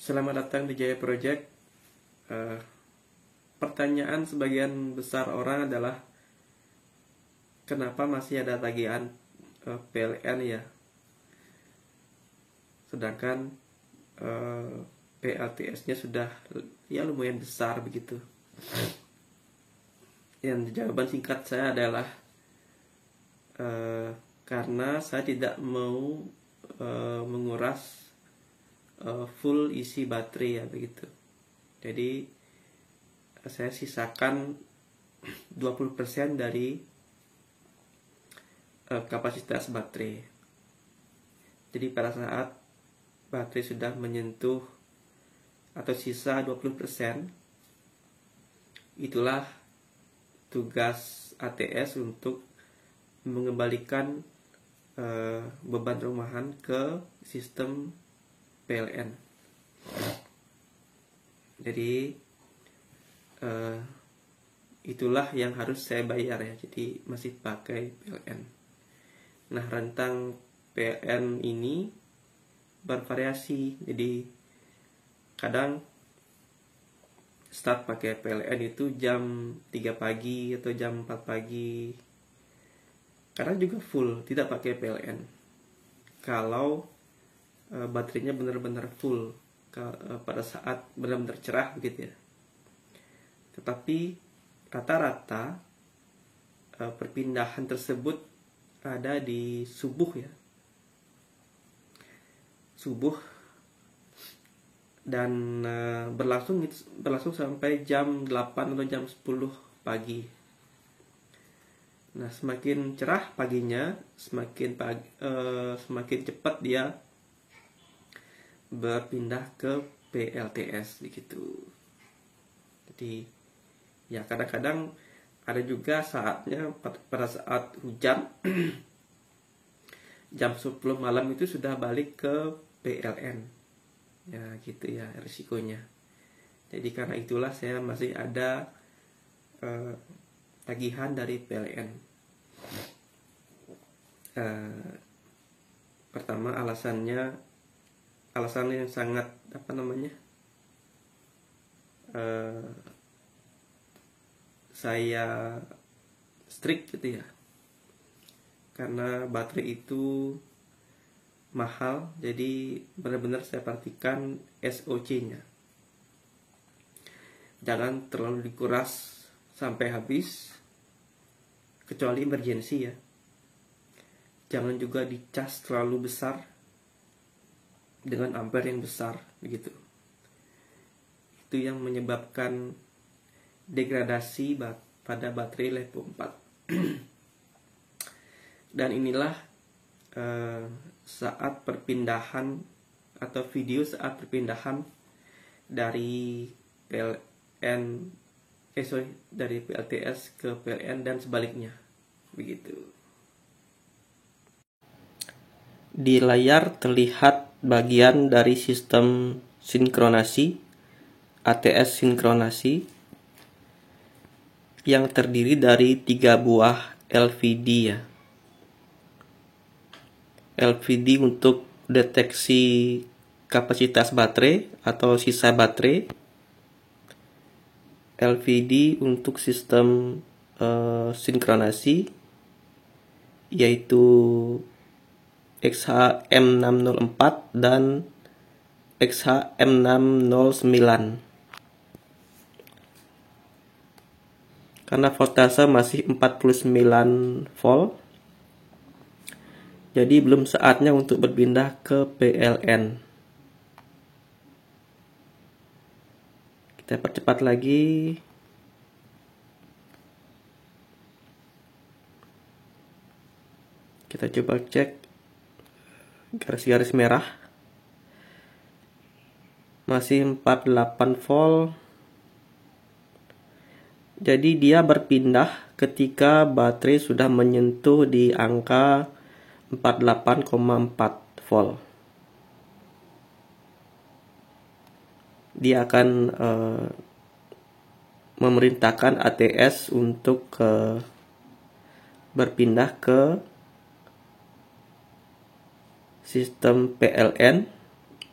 Selamat datang di Jaya Project. Pertanyaan sebagian besar orang adalah kenapa masih ada tagihan PLN ya, sedangkan PLTS-nya sudah ya lumayan besar begitu. Yang jawaban singkat saya adalah karena saya tidak mau menguras full isi baterai ya begitu. Jadi saya sisakan 20% dari kapasitas baterai. Jadi pada saat baterai sudah menyentuh atau sisa 20%, itulah tugas ATS untuk mengembalikan beban rumahan ke sistem PLN. Jadi itulah yang harus saya bayar ya. Jadi masih pakai PLN. Nah, rentang PLN ini bervariasi. Jadi kadang start pakai PLN itu jam 3 pagi atau jam 4 pagi. Kadang juga full tidak pakai PLN. Kalau baterainya benar-benar full pada saat benar-benar cerah begitu ya. Tetapi rata-rata perpindahan tersebut ada di subuh ya. Subuh dan berlangsung sampai jam 8 atau jam 10 pagi. Nah, semakin cerah paginya, semakin cepat dia berpindah ke PLTS begitu. Jadi ya kadang-kadang ada juga saatnya pada saat hujan jam 10 malam itu sudah balik ke PLN. Ya gitu ya risikonya. Jadi karena itulah saya masih ada tagihan dari PLN. Pertama alasan yang sangat saya strict gitu ya, karena baterai itu mahal. Jadi benar-benar saya perhatikan SOC-nya, jangan terlalu dikuras sampai habis, kecuali emergency ya. Jangan juga dicas terlalu besar dengan ampere yang besar begitu. Itu yang menyebabkan degradasi pada baterai LiPo 4. Dan inilah saat perpindahan atau video saat perpindahan dari dari PLTS ke PLN dan sebaliknya begitu. Di layar terlihat bagian dari sistem sinkronasi ATS sinkronasi yang terdiri dari 3 buah LVD ya. LVD untuk deteksi kapasitas baterai atau sisa baterai. LVD untuk sistem sinkronasi yaitu XH-M604 dan XH-M609. Karena voltase masih 49 volt, jadi belum saatnya untuk berpindah ke PLN. Kita percepat lagi. Kita coba cek garis-garis merah. Masih 48 volt. Jadi dia berpindah ketika baterai sudah menyentuh di angka 48,4 volt. Dia akan memerintahkan ATS untuk berpindah ke sistem PLN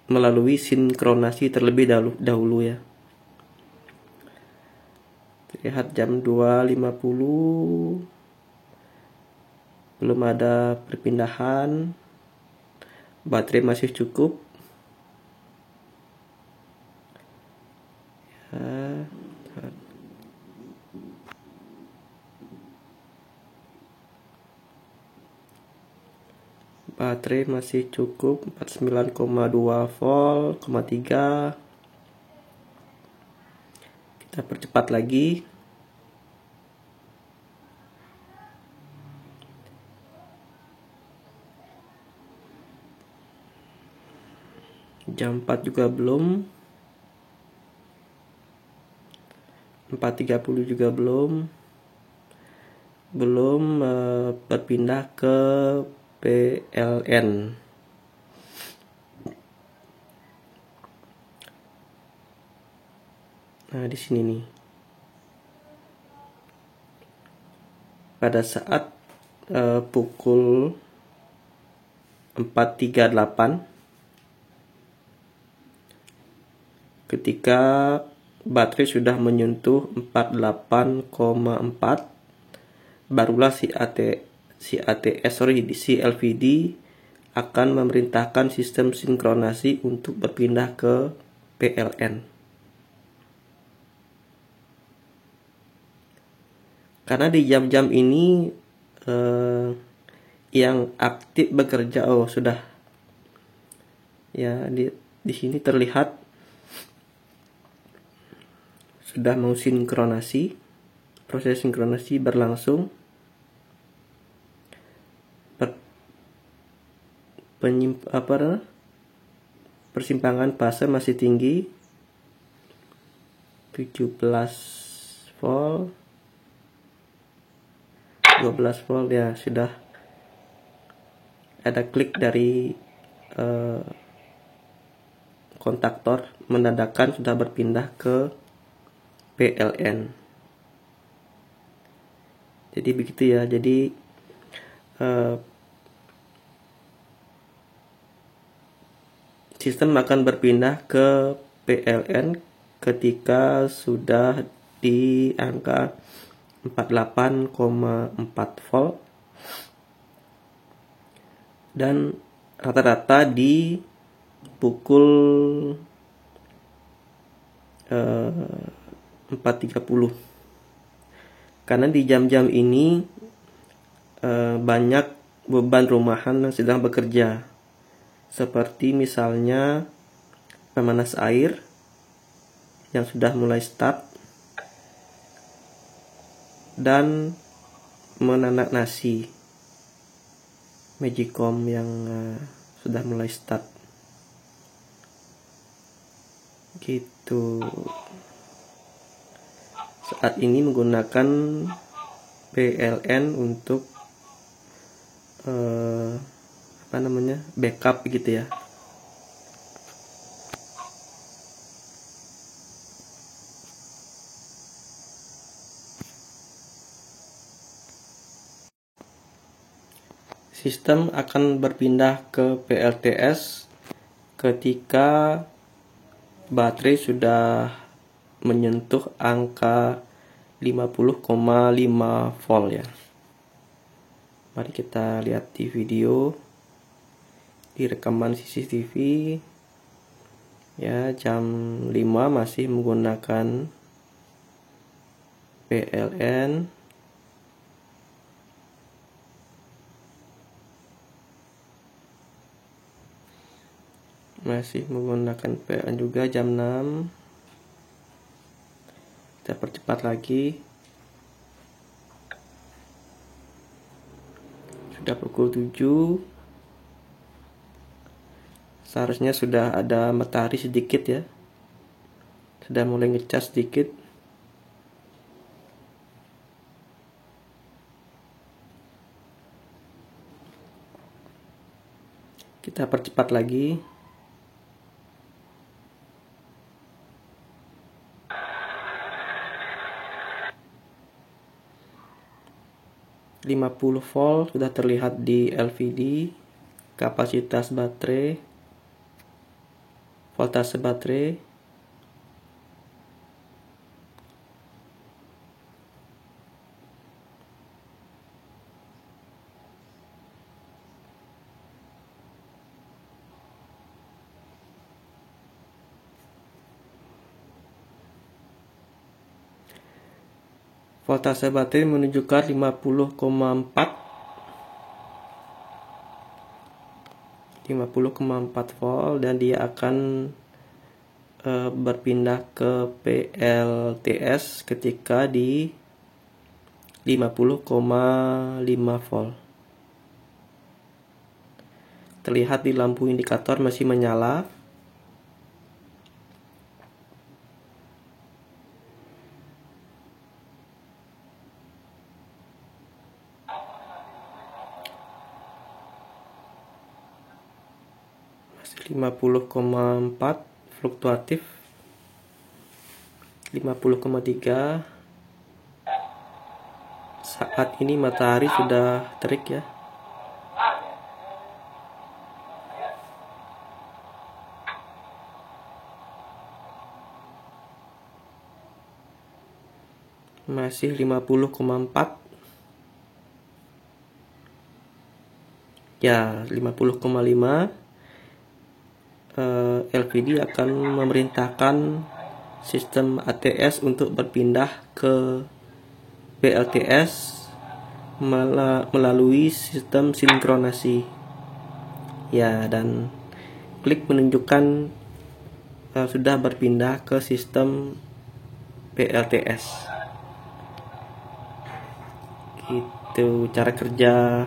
melalui sinkronasi terlebih dahulu ya. Lihat jam 2.50 belum ada perpindahan, baterai masih cukup ya. Baterai masih cukup 49,2 volt, 3. Kita percepat lagi. Jam 4 juga belum. 4.30 juga belum berpindah ke PLN. Nah, di sini nih. Pada saat pukul 4.38 ketika baterai sudah menyentuh 48,4, barulah si LVD akan memerintahkan sistem sinkronasi untuk berpindah ke PLN. Karena di jam-jam ini yang aktif bekerja sudah ya, di sini terlihat sudah mau sinkronasi, proses sinkronasi berlangsung. Persimpangan fase masih tinggi, 17 volt, 12 volt ya, sudah ada klik dari kontaktor menandakan sudah berpindah ke PLN. Jadi begitu ya. Jadi sistem akan berpindah ke PLN ketika sudah di angka 48,4 volt dan rata-rata di pukul 4.30. Karena di jam-jam ini banyak beban rumahan yang sedang bekerja, seperti misalnya pemanas air yang sudah mulai start dan menanak nasi, Magicom yang sudah mulai start gitu. Saat ini menggunakan PLN untuk backup gitu ya. Sistem akan berpindah ke PLTS ketika baterai sudah menyentuh angka 50,5 volt ya. Mari kita lihat di video, di rekaman CCTV ya, jam 5 masih menggunakan PLN. Masih menggunakan PLN juga jam 6. Kita percepat lagi. Sudah pukul 7. Seharusnya sudah ada matahari sedikit ya. Sudah mulai ngecas sedikit. Kita percepat lagi. ...50 volt sudah terlihat di LVD kapasitas baterai. voltase baterai, voltase baterai menunjukkan 50,4 volt, dan dia akan berpindah ke PLTS ketika di 50,5 volt. Terlihat di lampu indikator masih menyala. Masih 50,4, fluktuatif 50,3. Saat ini matahari sudah terik ya. Masih 50,4. Ya, 50,5. LVD akan memerintahkan sistem ATS untuk berpindah ke PLTS melalui sistem sinkronasi. Ya, dan klik menunjukkan sudah berpindah ke sistem PLTS. Gitu cara kerja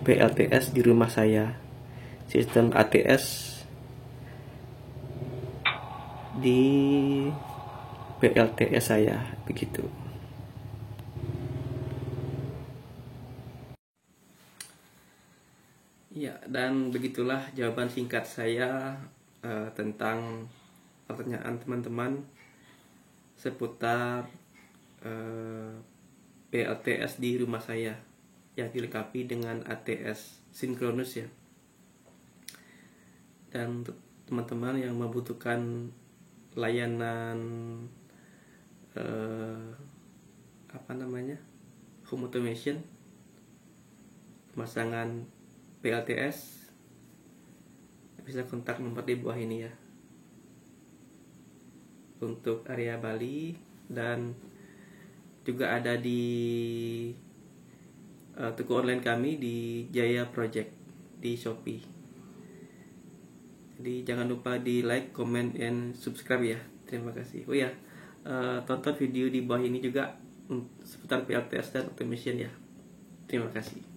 PLTS di rumah saya. Sistem ATS di PLTS saya, begitu. Ya, dan begitulah jawaban singkat saya tentang pertanyaan teman-teman seputar PLTS di rumah saya yang dilengkapi dengan ATS sinkronus ya. Dan untuk teman-teman yang membutuhkan layanan home automation, pemasangan PLTS, bisa kontak nomor di bawah ini ya. Untuk area Bali, dan juga ada di toko online kami di Jaya Project di Shopee. Jadi jangan lupa di like, comment, and subscribe ya. Terima kasih. Oh ya, tonton video di bawah ini juga seputar PLTS dan automation ya. Terima kasih.